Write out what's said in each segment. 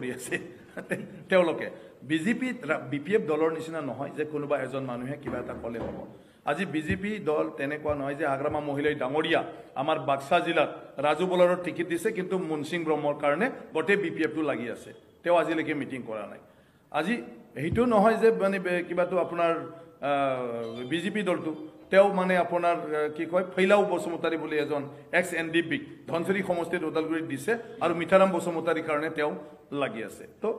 কৰি আছে তেওঁলোকে বিজেপি বিপিএফ দলৰ নিচিনা নহয় যে কোনোবা এজন মানুহে কিবা এটা ক'লে হ'ব আজি বিজেপি দল তেনেকুৱা নহয় যে আগ্ৰামা মহিলাই ডাঙৰীয়া আমাৰ বাক্সা জিলাত ৰাজু বলাৰৰ টিকেট দিছে কিন্তু মুনসিং ব্ৰহ্মৰ কাৰণে গোটেই বিপিএফটো লাগি আছে তেওঁ আজিলৈকে মিটিং কৰা নাই আজি এইটো নহয় যে মানে কিবাটো আপোনাৰ বিজেপি দলটো তেওঁ মানে আপোনাৰ কি কয় ফৈলাও বসুমতাৰী বুলি এজন এক্স এনডিপি ধনচিৰি সমষ্টিত ওদালগুৰিত দিছে আৰু মিঠাৰাম বসুমতাৰীৰ কাৰণে তেওঁ লাগি আছে তো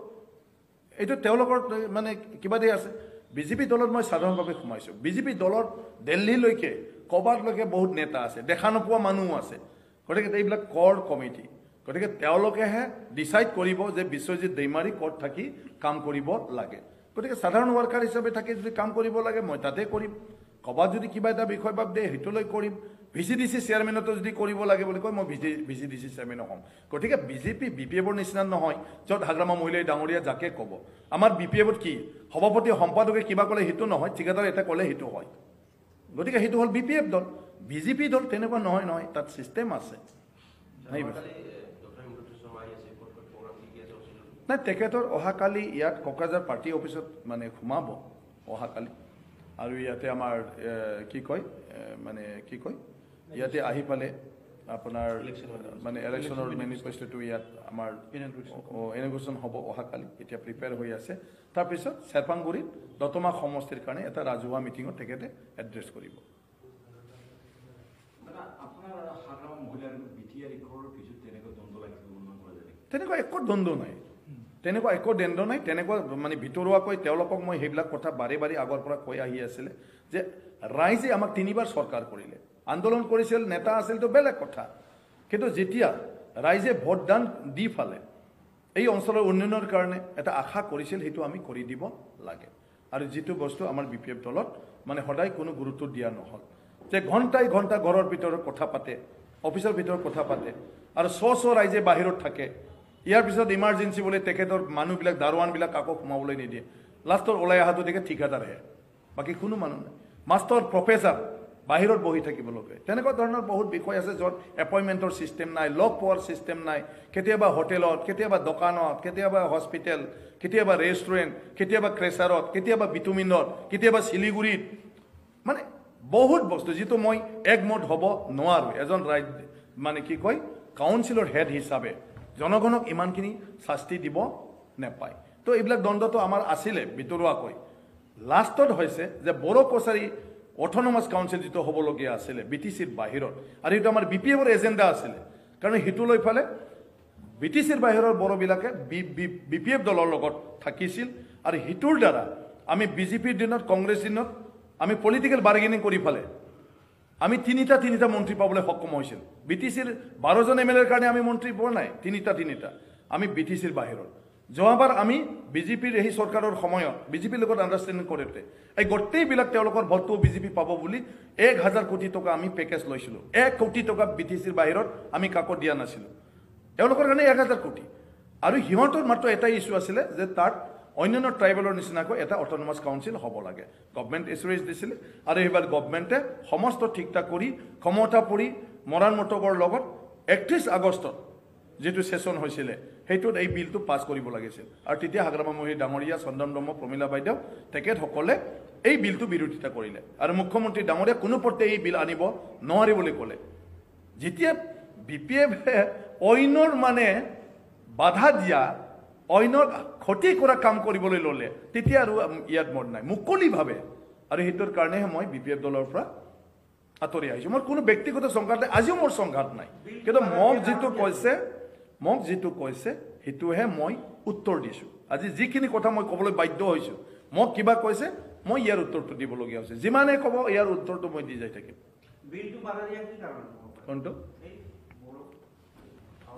এইটো তেওঁলোকৰ মানে কিবা দি আছে বিজেপি দলত মই সাধাৰণভাৱে সোমাইছো বিজেপি দলত দিল্লীলৈকে কবাৰলৈকে বহুত নেতা আছে দেখা নোপোৱা মানুহ আছে গতিকে এইবিলাক কৰ কমিটি গতিকে তেওঁলোকেহে ডিসাইড কৰিব যে বিশ্বজিৎ দৈমাৰী ক'ত থাকি কাম কৰিব লাগে গতিকে সাধাৰণ ওয়াৰ্কাৰ হিচাপে থাকি যদি কাম কৰিব লাগে মই তাতে কৰিম কবাত যদি কিবা এটা বিষয় ভাব দে হেতুলৈ কৰিম ভিজিডিসি চেয়াৰমেনতো যদি কৰিব লাগে বুলি কয় মই ভিজিডিসি চেয়াৰমেন হ'ম গতিকে বিজেপি বিপিএফৰ নিচিনা নহয় য'ত হাগ্ৰামা মহিলাই ডাঙৰীয়া যাকে ক'ব আমাৰ বিপিএফত কি সভাপতি সম্পাদকে কিবা ক'লে হেতু নহয় ঠিকাদাৰ এটা ক'লে হেতু হয় গতিকে হেতু হ'ল বিপিএফ দল বিজেপি দল তেনেকুৱা নহয় নহয় তাত সিস্টেম আছে নাই তেখেতৰ অহাকালি ইয়াত কোকৰাঝাৰ পাৰ্টি অফিচত মানে সোমাব অহাকালি আৰু ইয়াতে আমাৰ কি কয় মানে কি কয় ইয়াতে আহি পালে আপোনাৰ মানে ইলেকশ্যনৰ মেনিফেষ্টোটো ইয়াত আমাৰ ইনগ্ৰেশ্যন হ'ব অহাকালি এতিয়া প্ৰিপেয়াৰ হৈ আছে তাৰপিছত চেৰপাংগুৰিত দতমা সমষ্টিৰ কাৰণে এটা ৰাজহুৱা মিটিঙত তেখেতে এড্ৰেছ কৰিব তেনেকুৱা একো দ্বন্দ্ব নাই তেনেকুৱা একো দ্বন্দ্ব নাই তেনেকুৱা মানে ভিতৰুৱাকৈ তেওঁলোকক মই সেইবিলাক কথা বাৰে বাৰে আগৰ পৰা কৈ আহি আছিলে যে ৰাইজে আমাক তিনিবাৰ চৰকাৰ কৰিলে আন্দোলন কৰিছিল নেতা আছিল তো বেলেগ কথা কিন্তু যেতিয়া ৰাইজে ভোটদান দি ফালে এই অঞ্চলৰ উন্নয়নৰ কাৰণে এটা আশা কৰিছিল সেইটো আমি কৰি দিব লাগে আৰু যেটো বস্তু আমাৰ বিপিএফ দলত মানে সদায় কোনো গুৰুত্ব দিয়া নহল যে ঘণ্টাই ঘণ্টা ঘৰৰ ভিতৰত কথা পাতে অফিচৰ ভিতৰত কথা পাতে আৰু ছ ৰাইজে বাহিৰত থাকে ইয়াৰ পিছত ইমাৰ্জেন্সি বুলি তেখেতৰ মানুহবিলাক দাৰোৱানবিলাক কাকো সোমাবলৈ নিদিয়ে লাষ্টৰ ওলাই অহাটো দেখে ঠিকাদাৰহে বাকী কোনো মানুহ নাই মাষ্টৰ প্ৰফেচাৰ বাহিৰত বহি থাকিব লাগে তেনেকুৱা ধৰণৰ বহুত বিষয় আছে য'ত এপইণ্টমেণ্টৰ চিষ্টেম নাই লগ পোৱাৰ চিষ্টেম নাই কেতিয়াবা হোটেলত কেতিয়াবা দোকানত কেতিয়াবা হস্পিটেল কেতিয়াবা ৰেষ্টুৰেণ্ট কেতিয়াবা ক্ৰেচাৰত কেতিয়াবা বিটুমিনত কেতিয়াবা শিলিগুৰিত মানে বহুত বস্তু যিটো মই একমত হ'ব নোৱাৰো এজন ৰাইজ মানে কি কয় কাউন্সিলৰ হেড হিচাপে জনগণক ইমানখিনি শাস্তি দিব নেপায় তো এইবিলাক দ্বন্দ্বটো আমাৰ আছিলে ভিতৰুৱাকৈ লাষ্টত হৈছে যে বড়ো কছাৰী অটোনমাস কাউন্সিল যেটো হ'বলগীয়া আছিলে বিটিচিৰ বাহিৰত আৰু এইটো আমাৰ বিপিএফৰ এজেণ্ডা আছিলে কাৰণ হেতু লৈ ফালে বিটিচিৰ বাহিৰৰ বড়োবিলাকে বিপিএফ দলৰ লগত থাকিছিল আৰু হেতুৰ দ্বাৰা আমি বিজেপিৰ দিনত কংগ্ৰেছ দিনত আমি পলিটিকেল বাৰ্গেনিং কৰি ফালে আমি তিনিটা মন্ত্ৰী পাবলৈ সক্ষম হৈছিল বিটিচিৰ 12 জন এমএলএৰ কাৰণে আমি মন্ত্ৰী পোৱা নাই তিনিটা আমি বিটিচিৰ বাহিৰত যোৱাবাৰ আমি বিজেপিৰ এই চৰকাৰৰ সময়ত বিজেপিৰ লগত আণ্ডাৰষ্টেণ্ডিং কৰোঁতে এই গোটেইবিলাক তেওঁলোকৰ ভোটটো বিজেপি পাব বুলি 1000 কোটি টকা আমি পেকেজ লৈছিলোঁ 1 কোটি টকা বিটিচিৰ বাহিৰত আমি কাকো দিয়া নাছিলোঁ তেওঁলোকৰ কাৰণে 1000 কোটি আৰু হিমন্তৰ মাত্ৰ এটা ইস্যু আছিলে যে তাত অন্যান্য ট্ৰাইবেলৰ নিচিনাকৈ এটা অটোনমাস কাউন্সিল হ'ব লাগে গভৰ্ণমেণ্ট এছুৰেঞ্চ দিছিল আৰু এইবাৰ গভৰ্ণমেণ্টে সমস্ত ঠিকঠাক কৰি ক্ষমতা পৰি মৰাণ মটকৰ লগত 31 আগষ্টত যেটো সেশন হৈছিল হেতুত এই বিলটো পাস কৰিব লাগিছিল আৰু তেতিয়া হাগ্ৰামা মহিলাই ডাঙৰীয়া চন্দন ব্ৰহ্ম প্ৰমিলা বাইদেউ তেখেতসকলে এই বিলটো বিৰোধিতা কৰিলে আৰু মুখ্যমন্ত্ৰী ডাঙৰীয়া কোনো পৰ্তে এই বিল আনিব নোৱাৰে বুলি ক'লে যেতিয়া বিপিএফ অইনৰ মানে বাধা দিয়া অইনৰ ক্ষতি কৰা কাম কৰিবলৈ ললে তেতিয়া আৰু ইয়াত মন নাই মুকলিভাৱে আৰু হেতুৰ কাৰণে মই বিপিএফ দলৰ পৰা আতৰি আহিছো মোৰ কোনো ব্যক্তিগত সংঘাত নাই আজিও মোৰ সংঘাত নাই কিন্তু মোক যেটো কৈছে হেতুহে মই উত্তৰ দিছো আজি যিখিনি কথা মই ক'বলৈ বাধ্য হৈছো মোক কিবা কৈছে মই ইয়াৰ উত্তৰটো দিবলগীয়া হৈছে যিমানে ক'ব ইয়াৰ উত্তৰটো মই দি যাই থাকিম বিলটো বাধা দিয়া কি কাৰণ কোনটো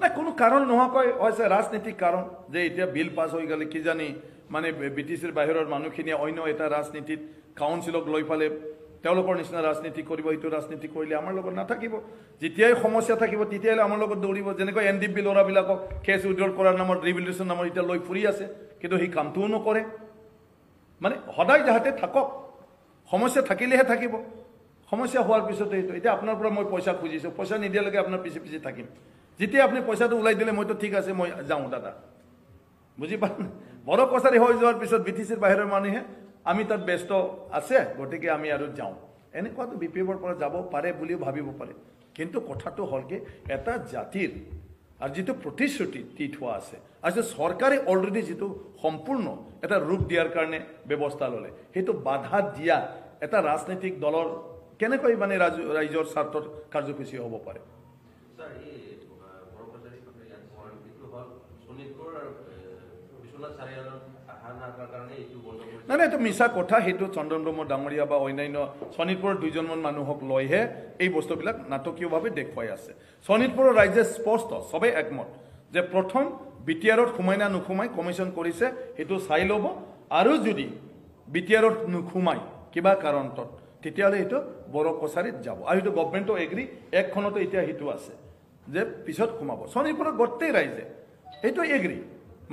না কোনো কাৰণ নোহোৱাকৈ হৈছে ৰাজনীতিক কাৰণ যে এতিয়া বিল পাছ হৈ গ'লে কি জানি মানে বিটিচিৰ বাহিৰৰ মানুহখিনিয়ে অন্য এটা ৰাজনীতিত কাউন্সিলক লৈ ফালে তেওঁলোকৰ নিচিনা ৰাজনীতি কৰিব এইটো ৰাজনীতি কৰিলে আমাৰ লগত নাথাকিব যেতিয়াই সমস্যা থাকিব তেতিয়াই আমাৰ লগত দৌৰিব যেনেকৈ এনডিপি ল'ৰাবিলাকক কেছ উইড্ৰল কৰাৰ নামত ৰিভলিউশ্যন নামৰ এতিয়া লৈ ফুৰি আছে কিন্তু সেই কামটোও নকৰে মানে সদায় যাহাতে থাকক সমস্যা থাকিলেহে থাকিব সমস্যা হোৱাৰ পিছতে এতিয়া আপোনাৰ পৰা মই পইচা খুজিছো পইচা নিদিয়ালৈকে আপোনাৰ পিছে পিছে থাকিম যেতিয়া আপুনি পইচাটো ওলাই দিলে মইতো ঠিক আছে মই যাওঁ দাদা বুজি পা বড় কছাৰী হৈ যোৱাৰ পিছত BTCৰ বাহিৰৰ মানুহে আমি তাত ব্যস্ত আছে গতিকে আমি আৰু যাওঁ এনেকুৱাটো BPFৰ পৰা যাব পাৰে বুলিও ভাবিব পাৰে কিন্তু কথাটো হ'ল কি এটা জাতিৰ আৰ যেটো প্ৰতিশ্ৰুতি দি থোৱা আছে আৰ যে সৰকাৰে অলৰেডি যেটো সম্পূৰ্ণ এটা ৰূপ দিয়াৰ কাৰণে ব্যবস্থা ললে সেইটো বাধা দিয়া এটা ৰাজনৈতিক দলৰ কেনেকৈ মানে ৰাইজৰ স্বাৰ্থৰ কাৰ্যসূচী হ'ব পাৰে স্যাৰ এই বড়কছাৰী কথা ইয়াত এইটো হ'ল শোণিতপুৰ আৰু বিশ্বনাথ চাৰিআলিৰ আহা নাকাৰ কাৰণে এইটো বন্ধ কৰিছে না এইটো মিছা কথা সেইটো চন্দন ব্ৰহ্ম ডাঙৰীয়া বা অন্যান্য শোণিতপুৰৰ দুইজনমান মানুহক লৈহে এই বস্তুবিলাক নাটকীয়ভাৱে দেখুৱাই আছে শোণিতপুৰৰ ৰাইজে স্পষ্ট সবে একমত যে প্ৰথম বিটিআৰত সোমাই না নোসোমাই কমিশ্যন কৰিছে সেইটো চাই ল'ব আৰু যদি বিটিআৰত নোসোমাই কিবা কাৰণত তেতিয়াহ'লে এইটো বড়কছাৰীত যাব আৰু এইটো গভৰ্ণমেণ্টও এগ্ৰী একখনতো এতিয়া সেইটো আছে যে পিছত সোমাব শোণিতপুৰৰ গোটেই ৰাইজে এইটো এগ্ৰী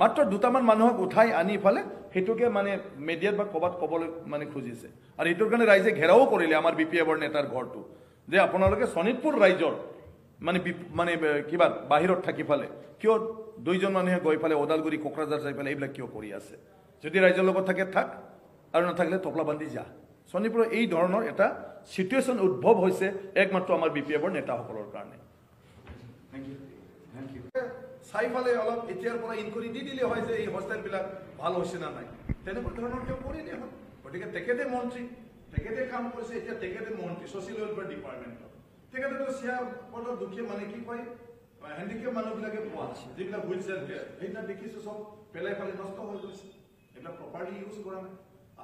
মাত্ৰ দুটামান মানুহক উঠাই আনি ফালে সেইটোকে মানে মিডিয়াত বা ক'বাত ক'বলৈ মানে খুজিছে আৰু এইটোৰ কাৰণে ৰাইজে ঘেৰাও কৰিলে আমাৰ BPFৰ নেতাৰ ঘৰটো যে আপোনালোকে শোণিতপুৰ ৰাইজৰ মানে কিবা বাহিৰত থাকি ফালে কিয় দুইজন মানুহে গৈ ফালে ওদালগুৰি কোকৰাঝাৰ যাই ফালে এইবিলাক কিয় কৰি আছে যদি ৰাইজৰ লগত থাকে থাক আৰু নাথাকিলে টপলাবান্ধি যা শোণিতপুৰৰ এই ধৰণৰ এটা সিচুৱেশ্যন উদ্ভৱ হৈছে একমাত্ৰ আমাৰ BPFৰ নেতাসকলৰ কাৰণে চাইফালে অলপ এতিয়াৰ পৰা ইনকুৱাৰী দি দিলে হয় যে এই হোষ্টেলবিলাক ভাল হৈছে না নাই তেনেকুৱা ধৰণৰ কিয় কৰিলে হয় গতিকে তেখেতে মন্ত্ৰী তেখেতে কাম কৰিছে এতিয়া তেখেতে মন্ত্ৰী ছ'চিয়েল ৱেলফেয়াৰ ডিপাৰ্টমেণ্টত তেখেতেতো চিয়া পদত দুখীয়া মানে কি কয় হেণ্ডিকেপ মানুহবিলাকে পোৱা যিবিলাক হুইল চেয়াৰ সেইবিলাক দেখিছোঁ চব পেলাই ফালে নষ্ট হৈ গৈছে এইবিলাক প্ৰপাৰলি ইউজ কৰা নাই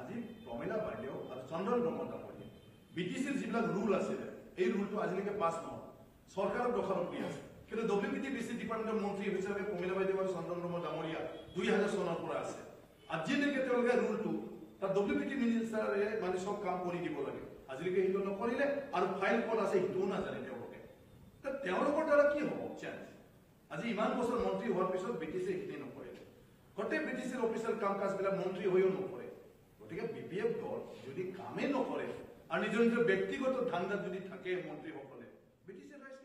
আজি প্ৰমিলা বাইদেউ আৰু চন্দন ব্ৰহ্ম ডাঙৰীয়া BTCৰ যিবিলাক ৰুল আছিলে এই ৰুলটো আজিলৈকে পাছ নহ'ল চৰকাৰৰ দোষাৰোপি আছে কিন্তু WPTDC ডিপাৰ্টমেণ্টৰ মন্ত্ৰী হিচাপে প্ৰমিলা বাইদেউ আৰু চন্দন ব্ৰহ্ম ডাঙৰীয়া 2000 চনৰ পৰা আছে আজিলৈকে তেওঁলোকে ৰুলটো তাত WPT মিনিষ্টাৰে মানে সব কাম কৰি দিব লাগে আজিলৈকে সেইটো নকৰিলে আৰু ফাইল ক'ত আছে সেইটোও নাজানে তেওঁলোকে তেওঁলোকৰ দ্বাৰা কি হ'ব চেঞ্জ আজি ইমান বছৰ মন্ত্ৰী হোৱাৰ পিছত BTC এইখিনি নকৰিলে গোটেই BTCৰ অফিচাৰ কাম কাজবিলাক মন্ত্ৰী হৈও নকৰে গতিকে BPF দল যদি কামেই নকৰে আৰু নিজৰ নিজৰ ব্যক্তিগত ধান্দাত যদি থাকে মন্ত্ৰীসকলে BTCৰ ৰাইজ